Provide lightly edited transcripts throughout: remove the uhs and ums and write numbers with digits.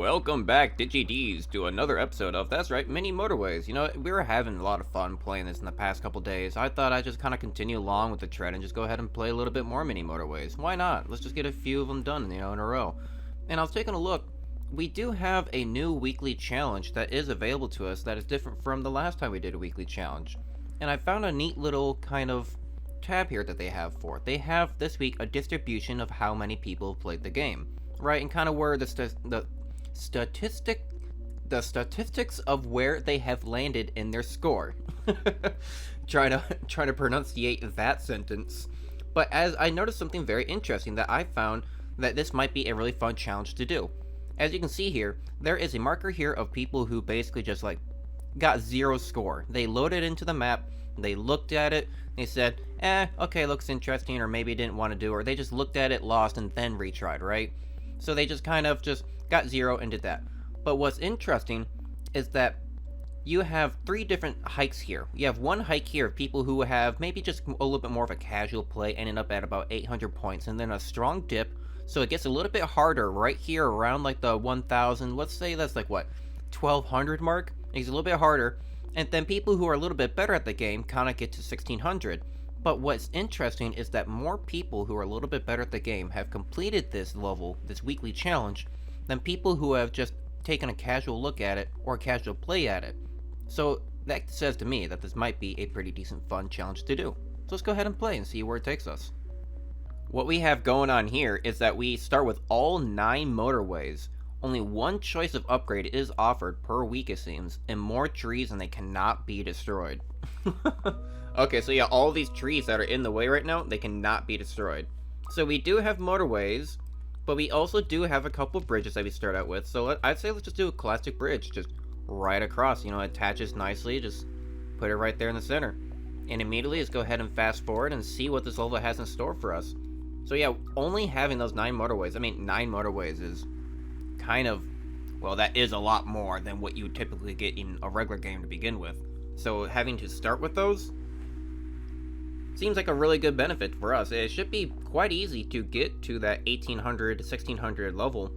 Welcome back, DigiDs, to another episode of, that's right, Mini Motorways. You know, we were having a lot of fun playing this in the past couple days. I thought I'd just kind of continue along with the trend and just go ahead and play a little bit more Mini Motorways. Why not? Let's just get a few of them done, in a row. And I was taking a look. We do have a new weekly challenge that is available to us that is different from the last time we did a weekly challenge. And I found a neat little kind of tab here that they have for it. They have this week a distribution of how many people have played the game, right? And kind of where the statistics of where they have landed in their score. trying to pronunciate that sentence. But as I noticed something very interesting that I found that this might be a really fun challenge to do. As you can see here, there is a marker here of people who basically just like got zero score. They loaded into the map, they looked at it, they said, okay, looks interesting, or maybe didn't want to do, or they just looked at it, lost, and then retried, right? So they just kind of just got zero and did that. But what's interesting is that you have three different hikes here. You have one hike here of people who have maybe just a little bit more of a casual play, ending up at about 800 points, and then a strong dip, so it gets a little bit harder right here around like the 1000, let's say that's like what, 1200 mark? It's a little bit harder, and then people who are a little bit better at the game kind of get to 1600. But what's interesting is that more people who are a little bit better at the game have completed this level, this weekly challenge, than people who have just taken a casual look at it or a casual play at it. So that says to me that this might be a pretty decent fun challenge to do. So let's go ahead and play and see where it takes us. What we have going on here is that we start with all 9 motorways. Only one choice of upgrade is offered per week, it seems, and more trees and they cannot be destroyed. Okay, so yeah, all these trees that are in the way right now, they cannot be destroyed. So we do have motorways, but we also do have a couple bridges that we start out with. So I'd say let's just do a classic bridge, just right across, it attaches nicely, just put it right there in the center. And immediately let's go ahead and fast forward and see what this level has in store for us. So yeah, only having those 9 motorways, 9 motorways is kind of, well, that is a lot more than what you would typically get in a regular game to begin with. So having to start with those seems like a really good benefit for us. It should be quite easy to get to that 1800 to 1600 level.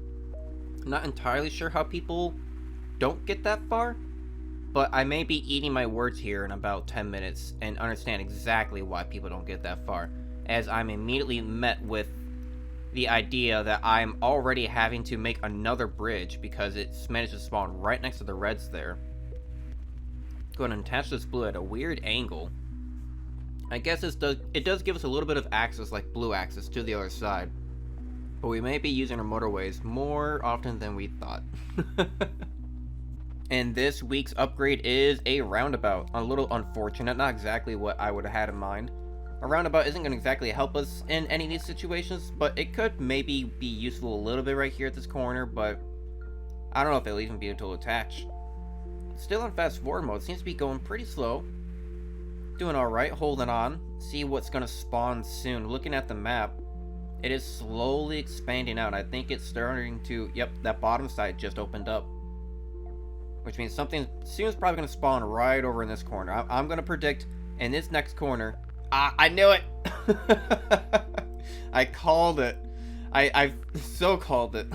Not entirely sure how people don't get that far, but I may be eating my words here in about 10 minutes and understand exactly why people don't get that far, as I'm immediately met with the idea that I'm already having to make another bridge because it's managed to spawn right next to the reds there. Go ahead and attach this blue at a weird angle. I guess it does give us a little bit of access, like blue access, to the other side. But we may be using our motorways more often than we thought. And this week's upgrade is a roundabout. A little unfortunate, not exactly what I would have had in mind. A roundabout isn't going to exactly help us in any of these situations, but it could maybe be useful a little bit right here at this corner, but I don't know if it'll even be able to attach. Still on fast forward mode, seems to be going pretty slow. Doing alright, holding on. See what's going to spawn soon. Looking at the map, it is slowly expanding out. I think it's starting to, yep, that bottom side just opened up. Which means something soon is probably going to spawn right over in this corner. I'm going to predict in this next corner. I knew it! I called it. I so called it.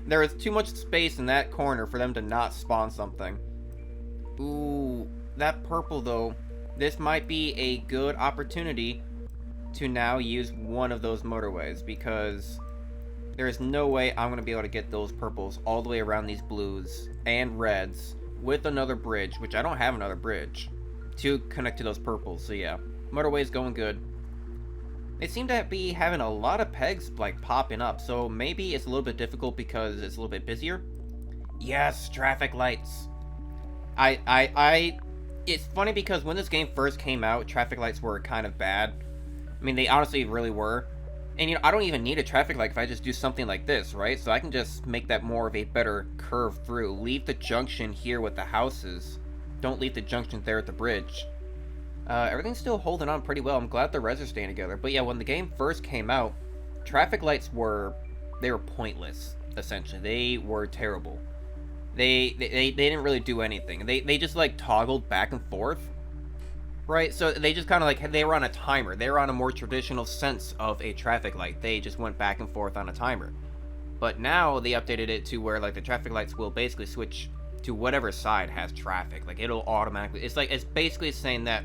There is too much space in that corner for them to not spawn something. Ooh, that purple though. This might be a good opportunity to now use one of those motorways, because there is no way I'm going to be able to get those purples all the way around these blues and reds with another bridge, which I don't have another bridge to connect to those purples. So yeah, motorway's going good. They seem to be having a lot of pegs like popping up, so maybe it's a little bit difficult because it's a little bit busier. Yes, traffic lights. It's funny because when this game first came out, traffic lights were kind of bad. I mean, they honestly really were. And I don't even need a traffic light if I just do something like this, right? So I can just make that more of a better curve through. Leave the junction here with the houses. Don't leave the junction there at the bridge. Everything's still holding on pretty well. I'm glad the res are staying together. But yeah, when the game first came out, traffic lights were pointless, essentially. They were terrible. They didn't really do anything. They just like toggled back and forth. Right, so they just kind of like, they were on a timer. They were on a more traditional sense of a traffic light. They just went back and forth on a timer. But now they updated it to where like the traffic lights will basically switch to whatever side has traffic. Like it'll automatically. It's basically saying that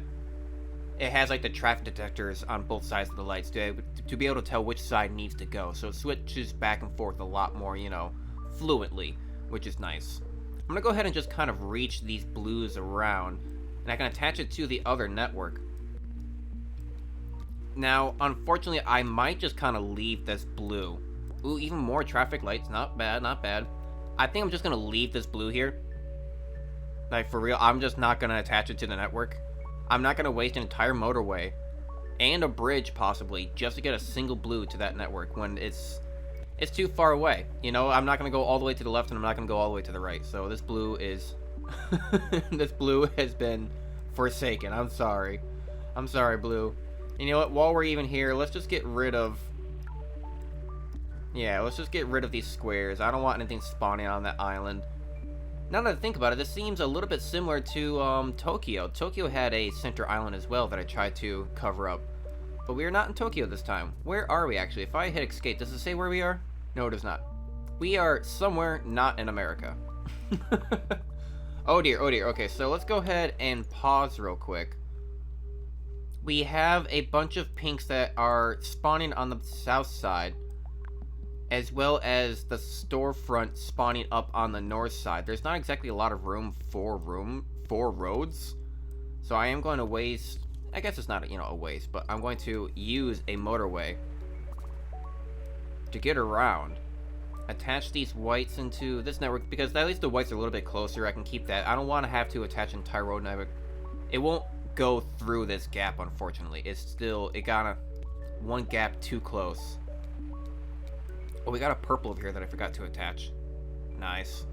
it has like the traffic detectors on both sides of the lights to be able to tell which side needs to go. So it switches back and forth a lot more, fluently, which is nice. I'm gonna go ahead and just kind of reach these blues around, and I can attach it to the other network. Now, unfortunately, I might just kind of leave this blue. Ooh, even more traffic lights. Not bad, not bad. I think I'm just gonna leave this blue here. Like, for real, I'm just not gonna attach it to the network. I'm not gonna waste an entire motorway and a bridge, possibly, just to get a single blue to that network when it's too far away. I'm not gonna go all the way to the left, and I'm not gonna go all the way to the right. So this blue is... this blue has been forsaken. I'm sorry. I'm sorry, blue. And you know what? While we're even here, let's just get rid of... Yeah, let's just get rid of these squares. I don't want anything spawning on that island. Now that I think about it, this seems a little bit similar to Tokyo. Tokyo had a center island as well that I tried to cover up. But we are not in Tokyo this time. Where are we, actually? If I hit escape, does it say where we are? No, it does not. We are somewhere not in America. Oh dear, oh dear. Okay, so let's go ahead and pause real quick. We have a bunch of pinks that are spawning on the south side, as well as the storefront spawning up on the north side. There's not exactly a lot of room for roads, so I am going to waste... I guess it's not, a waste, but I'm going to use a motorway to get around. Attach these whites into this network, because at least the whites are a little bit closer. I can keep that. I don't want to have to attach an entire road network. It won't go through this gap, unfortunately. It got one gap too close. Oh, we got a purple over here that I forgot to attach. Nice.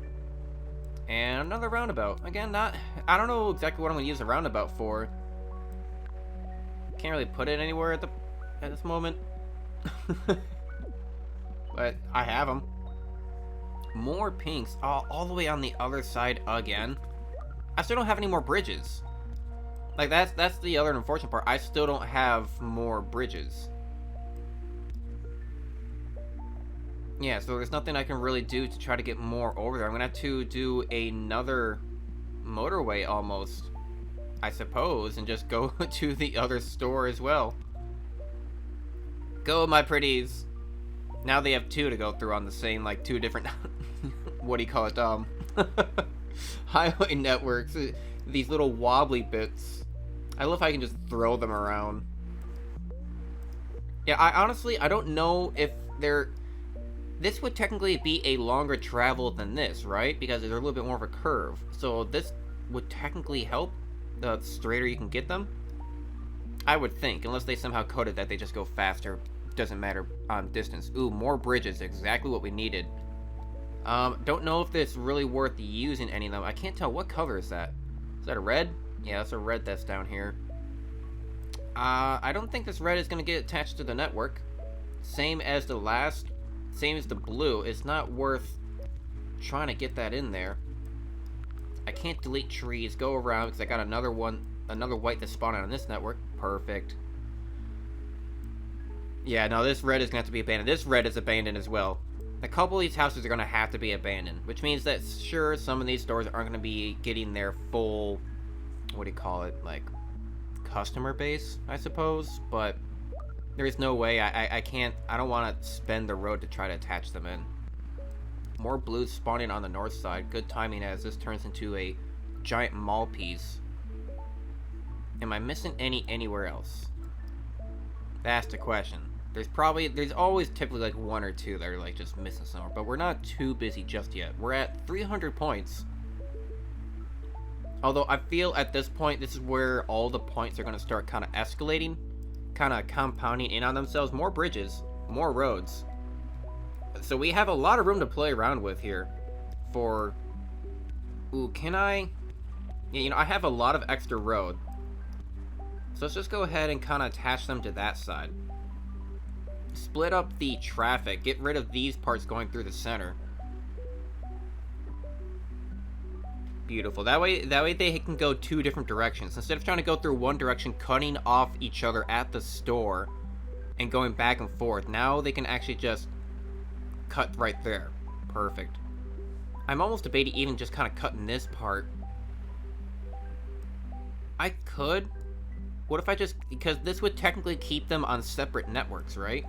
And another roundabout. Again, I don't know exactly what I'm going to use a roundabout for. Can't really put it anywhere at this moment. But I have them. More pinks. All the way on the other side again. I still don't have any more bridges. Like, that's the other unfortunate part. I still don't have more bridges. Yeah, so there's nothing I can really do to try to get more over there. I'm gonna have to do another motorway almost, I suppose, and just go to the other store as well. Go, my pretties. Now they have two to go through on the same, like, two different, what do you call it, highway networks. These little wobbly bits. I love how I can just throw them around. Yeah, I don't know if they're... This would technically be a longer travel than this, right? Because there's a little bit more of a curve. So this would technically help the straighter you can get them. I would think, unless they somehow coded that they just go faster. Doesn't matter on distance. Ooh, more bridges. Exactly what we needed. Don't know if it's really worth using any of them. I can't tell. What color is that? Is that a red? Yeah, that's a red that's down here. I don't think this red is going to get attached to the network. Same as the blue. It's not worth trying to get that in there. I can't delete trees. Go around because I got another white that's spawning on this network. Perfect. Yeah, no, this red is going to have to be abandoned. This red is abandoned as well. A couple of these houses are going to have to be abandoned, which means that, sure, some of these stores aren't going to be getting their full, what do you call it, like, customer base, I suppose, but there is no way. I don't want to spend the road to try to attach them in. More blues spawning on the north side. Good timing as this turns into a giant mall piece. Am I missing anywhere else? That's the question. There's always typically like one or two that are like just missing somewhere, but we're not too busy just yet. We're at 300 points. Although I feel at this point, this is where all the points are going to start kind of escalating, kind of compounding in on themselves. More bridges, more roads. So we have a lot of room to play around with here. For, ooh, can I? Yeah, I have a lot of extra road. So let's just go ahead and kind of attach them to that side. Split up the traffic. Get rid of these parts going through the center. Beautiful. That way they can go two different directions. Instead of trying to go through one direction, cutting off each other at the store, and going back and forth. Now they can actually just cut right there. Perfect. I'm almost debating even just kind of cutting this part. I could. What if I just... Because this would technically keep them on separate networks, right?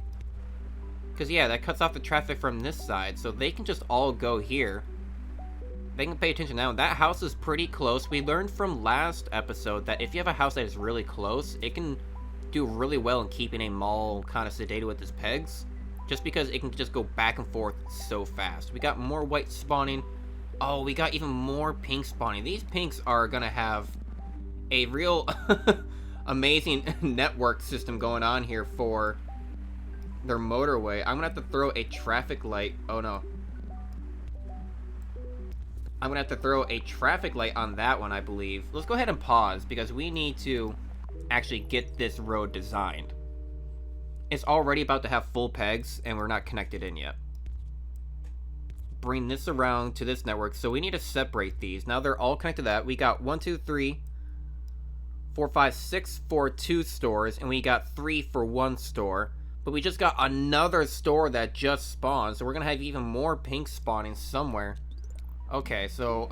Because, yeah, that cuts off the traffic from this side, so they can just all go here. They can pay attention now. That house is pretty close. We learned from last episode that if you have a house that is really close, it can do really well in keeping a mall kind of sedated with its pegs. Just because it can just go back and forth so fast. We got more white spawning. Oh, we got even more pink spawning. These pinks are going to have a real amazing network system going on here for their motorway. I'm going to have to throw a traffic light. Oh, no. I'm going to have to throw a traffic light on that one, I believe. Let's go ahead and pause, because we need to actually get this road designed. It's already about to have full pegs, and we're not connected in yet. Bring this around to this network, so we need to separate these. Now they're all connected to that. We got 1, 2, 3, 4, 5, 6 for 2 stores, and we got 3 for 1 store. But we just got another store that just spawned, so we're going to have even more pink spawning somewhere. Okay, so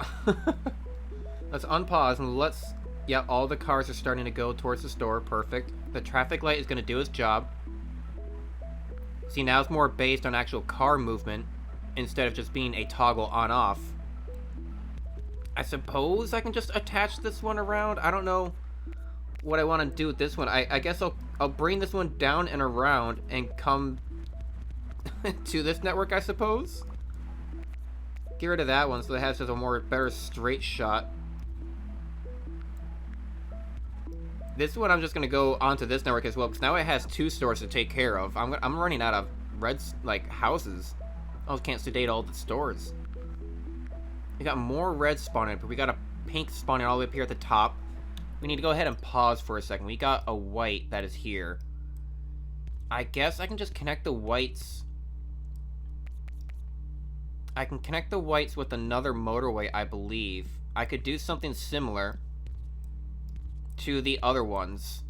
let's unpause and let's... Yeah, all the cars are starting to go towards the store. Perfect. The traffic light is going to do its job. See, now it's more based on actual car movement instead of just being a toggle on-off. I suppose I can just attach this one around. I don't know what I want to do with this one. I guess I'll bring this one down and around and come to this network, I suppose. Get rid of that one so it has just a better straight shot. This one I'm just gonna go onto this network as well, because now it has 2 stores to take care of. I'm running out of houses. I can't sedate all the stores. We got more red spawning, but we got a pink spawning all the way up here at the top. We need to go ahead and pause for a second. We got a white that is here. I guess I can just connect the whites. I can connect the whites with another motorway, I believe. I could do something similar to the other ones.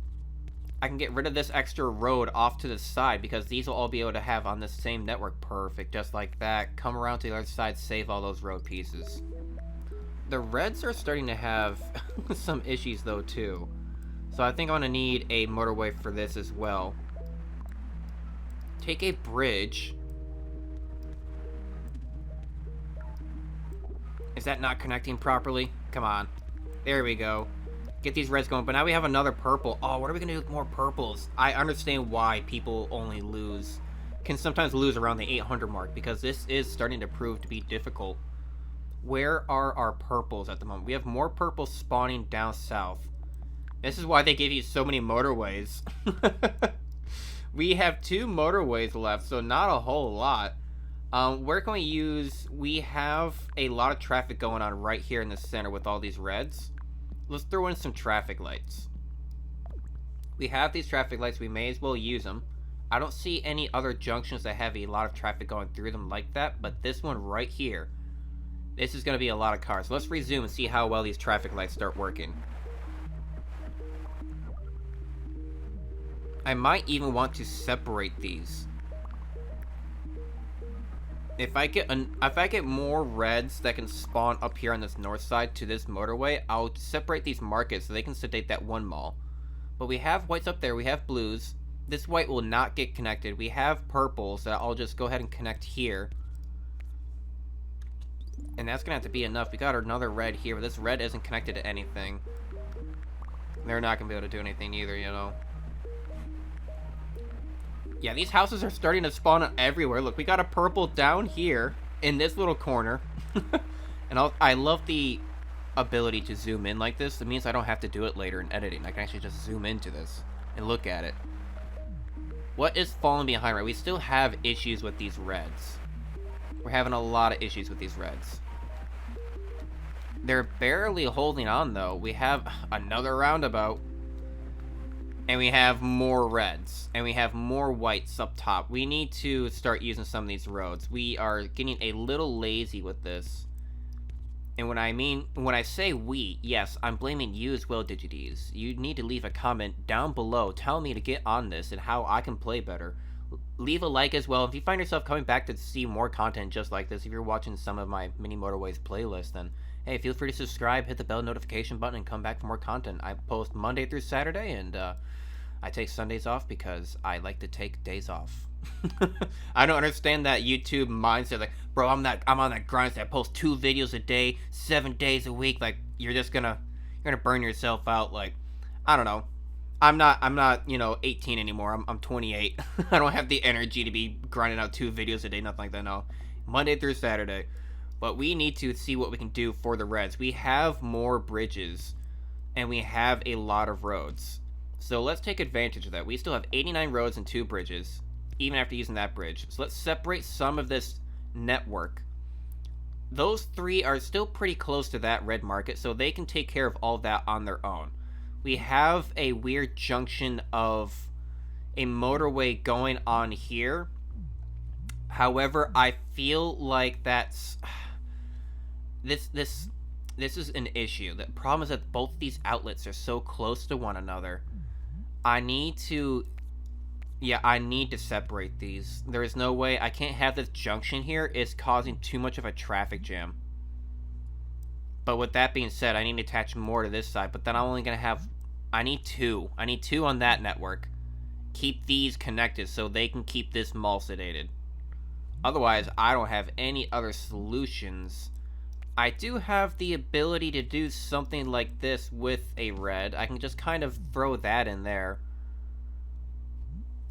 I can get rid of this extra road off to the side, because these will all be able to have on the same network. Perfect, just like that. Come around to the other side, save all those road pieces. The reds are starting to have some issues though too. So I think I'm gonna need a motorway for this as well. Take a bridge. Is that not connecting properly? Come on. There we go. Get these reds going. But now we have another purple. Oh, what are we going to do with more purples? I understand why people only can sometimes lose around the 800 mark, because this is starting to prove to be difficult. Where are our purples at the moment? We have more purples spawning down south. This is why they give you so many motorways. We have 2 motorways left, so not a whole lot. Where can we use... We have a lot of traffic going on right here in the center with all these reds. Let's throw in some traffic lights. We have these traffic lights. We may as well use them. I don't see any other junctions that have a lot of traffic going through them like that, but this one right here, this is going to be a lot of cars. Let's resume and see how well these traffic lights start working. I might even want to separate these. If I get more reds that can spawn up here on this north side to this motorway, I'll separate these markets so they can sedate that one mall. But we have whites up there, we have blues. This white will not get connected. We have purples that I'll just go ahead and connect here. And that's gonna have to be enough. We got another red here, but this red isn't connected to anything. They're not gonna be able to do anything either, you know. Yeah, these houses are starting to spawn everywhere. Look, we got a purple down here in this little corner. And I love the ability to zoom in like this. It means I don't have to do it later in editing. I can actually just zoom into this and look at it. What is falling behind, right? We still have issues with these reds. We're having a lot of issues with these reds. They're barely holding on, though. We have another roundabout. And we have more reds. And we have more whites up top. We need to start using some of these roads. We are getting a little lazy with this. And when I say we, yes, I'm blaming you as well, Digidees. You need to leave a comment down below telling me to get on this and how I can play better. Leave a like as well. If you find yourself coming back to see more content just like this, if you're watching some of my mini Motorways playlist, then hey, feel free to subscribe, hit the bell notification button, and come back for more content. I post Monday through Saturday, and I take Sundays off because I like to take days off. I don't understand that YouTube mindset. Like, bro, I'm on that grind. So I post 2 videos a day, 7 days a week. Like, you're gonna burn yourself out. Like, I don't know. I'm not 18 anymore. I'm 28. I don't have the energy to be grinding out 2 videos a day, nothing like that. No, Monday through Saturday. But we need to see what we can do for the Reds. We have more bridges, and we have a lot of roads. So let's take advantage of that. We still have 89 roads and 2 bridges, even after using that bridge. So let's separate some of this network. Those 3 are still pretty close to that red market, so they can take care of all that on their own. We have a weird junction of a motorway going on here. However, I feel like that's... This is an issue. The problem is that both these outlets are so close to one another. I need to separate these. There is no way. I can't have this junction here. It's causing too much of a traffic jam. But with that being said, I need to attach more to this side. But then I'm only going to have... I need 2. I need 2 on that network. Keep these connected so they can keep this mall sedated. Otherwise, I don't have any other solutions. I do have the ability to do something like this with a red. I can just kind of throw that in there.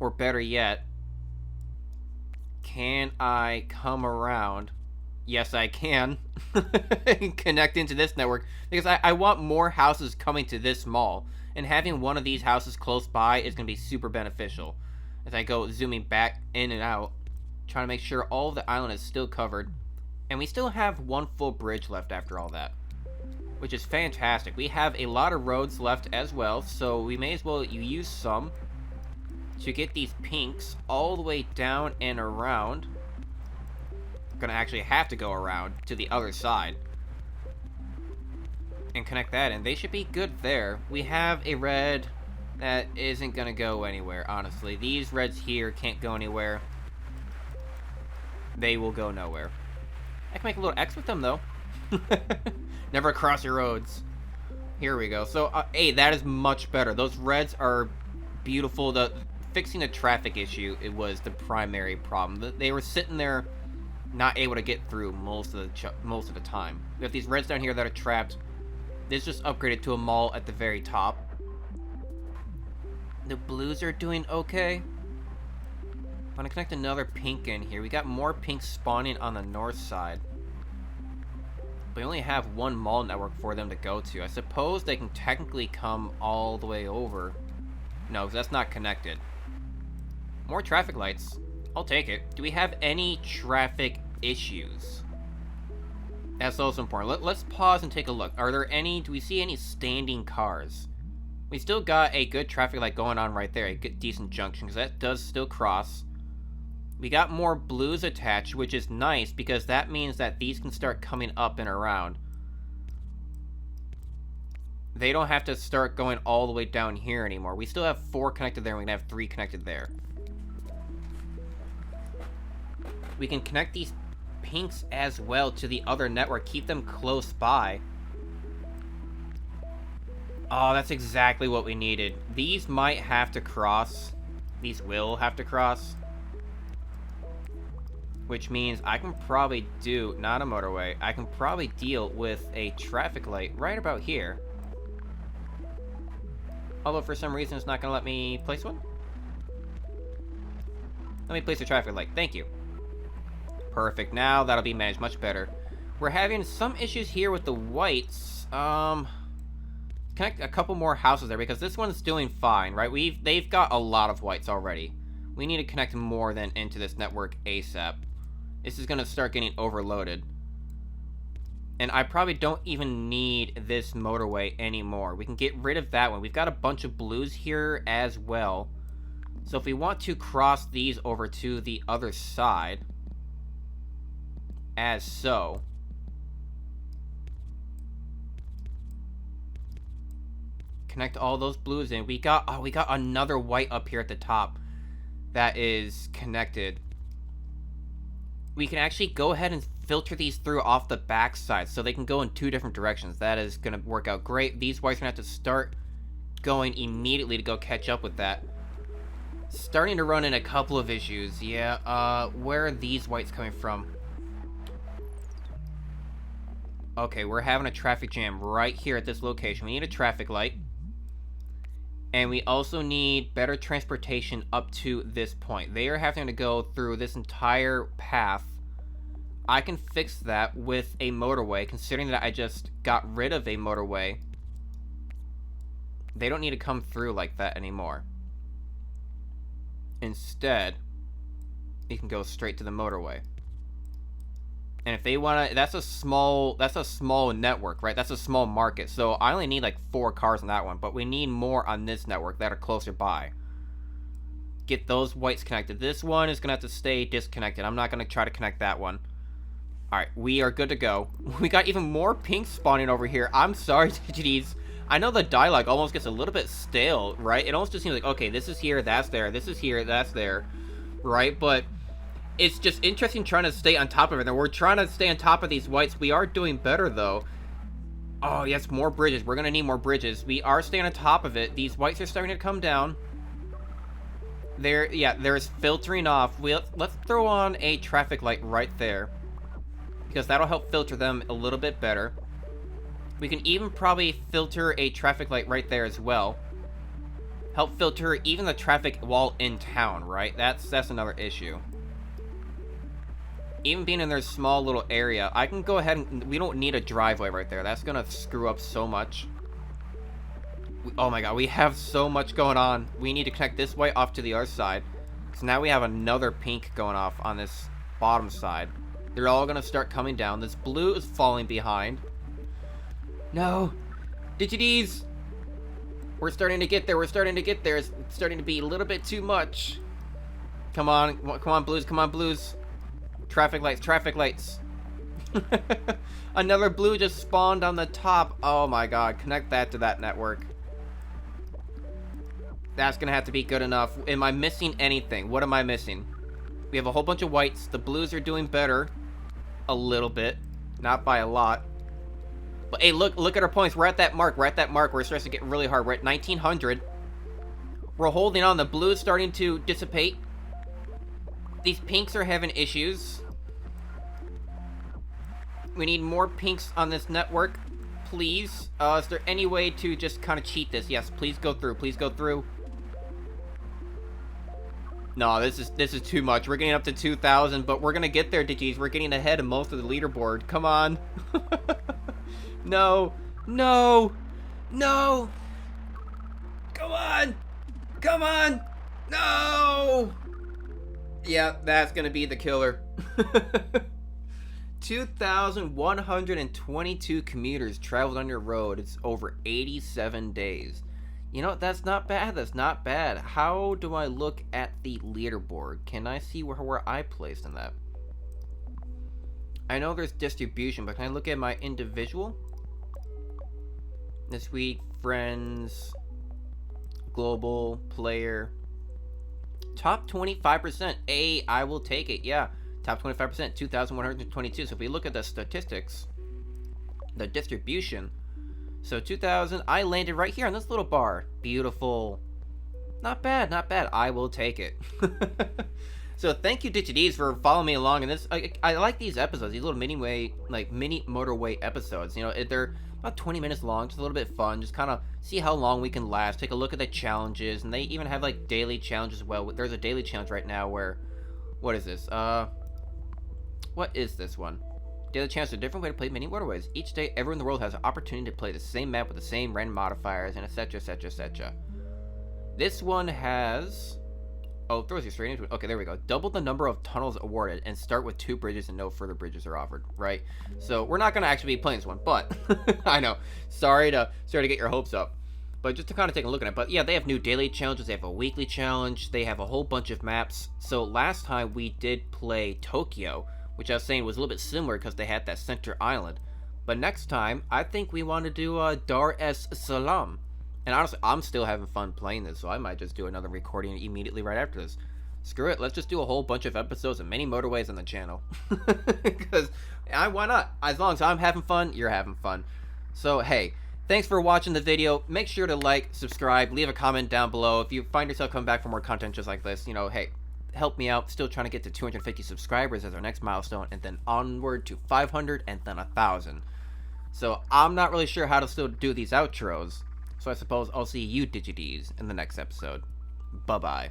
Or better yet, can I come around? Yes, I can. Connect into this network. Because I want more houses coming to this mall. And having one of these houses close by is going to be super beneficial. As I go zooming back in and out, trying to make sure all of the island is still covered. And we still have 1 full bridge left after all that, which is fantastic. We have a lot of roads left as well, so we may as well use some to get these pinks all the way down and around. We're going to actually have to go around to the other side and connect that in. They should be good there. We have a red that isn't going to go anywhere, honestly. These reds here can't go anywhere. They will go nowhere. I can make a little X with them, though. Never cross your roads. Here we go. So, hey, that is much better. Those reds are beautiful. Fixing the traffic issue, it was the primary problem. They were sitting there not able to get through most of the time. We have these reds down here that are trapped. This just upgraded to a mall at the very top. The blues are doing okay. I'm gonna connect another pink in here. We got more pinks spawning on the north side. We only have 1 mall network for them to go to. I suppose they can technically come all the way over. No, because that's not connected. More traffic lights. I'll take it. Do we have any traffic issues? That's also important. Let's pause and take a look. Do we see any standing cars? We still got a good traffic light going on right there. A good, decent junction, because that does still cross. We got more blues attached, which is nice, because that means that these can start coming up and around. They don't have to start going all the way down here anymore. We still have 4 connected there, and we can have 3 connected there. We can connect these pinks as well to the other network. Keep them close by. Oh, that's exactly what we needed. These might have to cross. These will have to cross. Which means I can probably do, not a motorway, I can probably deal with a traffic light right about here. Although for some reason it's not going to let me place one. Let me place a traffic light. Thank you. Perfect. Now that'll be managed much better. We're having some issues here with the whites. Connect a couple more houses there because this one's doing fine, right? They've got a lot of whites already. We need to connect more than into this network ASAP. This is going to start getting overloaded. And I probably don't even need this motorway anymore. We can get rid of that one. We've got a bunch of blues here as well. So if we want to cross these over to the other side, as so. Connect all those blues in. We got another white up here at the top. that is connected, we can actually go ahead and filter these through off the back side so they can go in 2 different directions. That is going to work out great. These whites are going to have to start going immediately to go catch up with that. Starting to run in a couple of issues. Yeah, where are these whites coming from? Okay, we're having a traffic jam right here at this location. We need a traffic light. And we also need better transportation up to this point. They are having to go through this entire path. I can fix that with a motorway, considering that I just got rid of a motorway. They don't need to come through like that anymore. Instead, you can go straight to the motorway. And if they want to, that's a small network, right? That's a small market. So I only need like 4 cars on that one, but we need more on this network that are closer by. Get those whites connected. This one is going to have to stay disconnected. I'm not going to try to connect that one. All right, we are good to go. We got even more pinks spawning over here. I'm sorry, GGDs. I know the dialogue almost gets a little bit stale, right? It almost just seems like, okay, this is here, that's there. This is here, that's there, right? But it's just interesting trying to stay on top of it. And we're trying to stay on top of these whites. We are doing better, though. Oh, yes, more bridges. We're going to need more bridges. We are staying on top of it. These whites are starting to come down. There's filtering off. Let's throw on a traffic light right there, because that'll help filter them a little bit better. We can even probably filter a traffic light right there as well. Help filter even the traffic while in town, right? That's another issue. Even being in their small little area, I can go ahead and... We don't need a driveway right there. That's going to screw up so much. Oh my god, we have so much going on. We need to connect this way off to the other side. So now we have another pink going off on this bottom side. They're all going to start coming down. This blue is falling behind. No! DigiDs! We're starting to get there. We're starting to get there. It's starting to be a little bit too much. Come on. Come on, blues. Come on, blues. Traffic lights, traffic lights. Another blue just spawned on the top. Oh my god, connect that to that network. That's gonna have to be good enough. Am I missing anything? What am I missing? We have a whole bunch of whites. The blues are doing better. A little bit. Not by a lot. But hey, look at our points. We're at that mark. We're at that mark where it starts to get really hard. We're at 1900. We're holding on. The blue is starting to dissipate. These pinks are having issues. We need more pinks on this network, please. Is there any way to just kind of cheat this? Yes, please go through. Please go through. No, this is too much. We're getting up to 2,000, but we're gonna get there, Digis. We're getting ahead of most of the leaderboard. Come on. No, no, no. Come on, come on. No. Yeah, that's gonna be the killer. 2,122 commuters traveled on your road. It's over 87 days. You know, that's not bad. That's not bad. How do I look at the leaderboard? Can I see where I placed in that? I know there's distribution, but can I look at my individual? This week, friends, global, player. Top 25%. I will take it. Yeah. Top 25%. 2,122. So if we look at the statistics, the distribution. So 2,000. I landed right here on this little bar. Beautiful. Not bad. Not bad. I will take it. So thank you, DigiDs, for following me along in this. I like these episodes. These little mini motorway episodes. You know, they're about 20 minutes long. Just a little bit fun. Just kind of see how long we can last. Take a look at the challenges, and they even have like daily challenges as well. There's a daily challenge right now where, what is this? What is this one? Daily challenge is a different way to play mini motorways. Each day, everyone in the world has an opportunity to play the same map with the same random modifiers, and etc., etc., etc. This one has... Oh, it throws you straight into it. Okay, there we go. Double the number of tunnels awarded and start with 2 bridges and no further bridges are offered, right? So we're not going to actually be playing this one, but I know. Sorry to get your hopes up. But just to kind of take a look at it. But yeah, they have new daily challenges. They have a weekly challenge. They have a whole bunch of maps. So last time we did play Tokyo, which I was saying was a little bit similar because they had that center island. But next time, I think we want to do Dar es Salaam. And honestly, I'm still having fun playing this, so I might just do another recording immediately right after this. screw it, let's just do a whole bunch of episodes of many motorways on the channel. Because why not? As long as I'm having fun, you're having fun. So hey, thanks for watching the video. Make sure to like, subscribe, leave a comment down below. If you find yourself coming back for more content just like this, hey, help me out. Still trying to get to 250 subscribers as our next milestone, and then onward to 500 and then 1,000. So I'm not really sure how to still do these outros. So I suppose I'll see you Digidees in the next episode. Bye-bye.